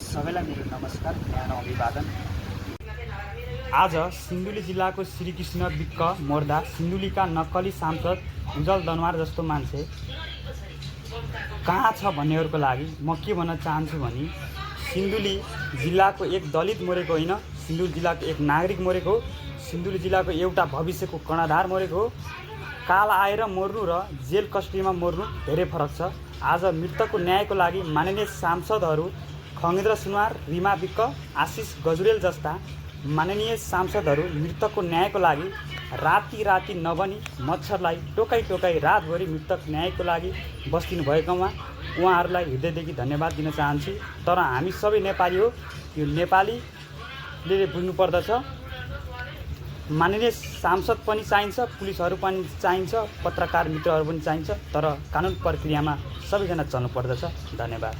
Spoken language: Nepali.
सबैलाई मेरो नमस्कार, न्यानो अभिवादन। आज सिन्धुली जिल्लाको श्रीकृष्ण विक्क मोर्दा सिन्धुलीका नक्कली सांसद उज्जवल दनवार जस्तो मान्छे कहाँ छ भन्नेहरूको लागि म के भन्न चाहन्छु भने सिन्धुली जिल्लाको एक दलित मरेको होइन, सिन्धुली जिल्लाको एक नागरिक मरेको हो, सिन्धुली जिल्लाको एउटा भविष्यको कर्णधार मरेको हो। काल आएर मर्नु र जेल कस्टडीमा मर्नु धेरै फरक छ। आज मृतकको न्यायको लागि माननीय सांसदहरू खगेन्द्र सुनुवार, रिमा विक्क, आशिष गजुरेल जस्ता माननीय सांसदहरू मृतकको न्यायको लागि राति राति नबनी मच्छरलाई टोकाई टोकाई रातभरि मृतक न्यायको लागि बस्दिनु भएकोमा उहाँहरूलाई हृदयदेखि धन्यवाद दिन चाहन्छु। तर हामी सबै नेपाली हो, यो नेपालीले बुझ्नुपर्दछ। माननीय सांसद पनि चाहिन्छ, पुलिसहरू पनि चाहिन्छ, पत्रकार मित्रहरू पनि चाहिन्छ, तर कानुन प्रक्रियामा सबैजना चल्नुपर्दछ। धन्यवाद।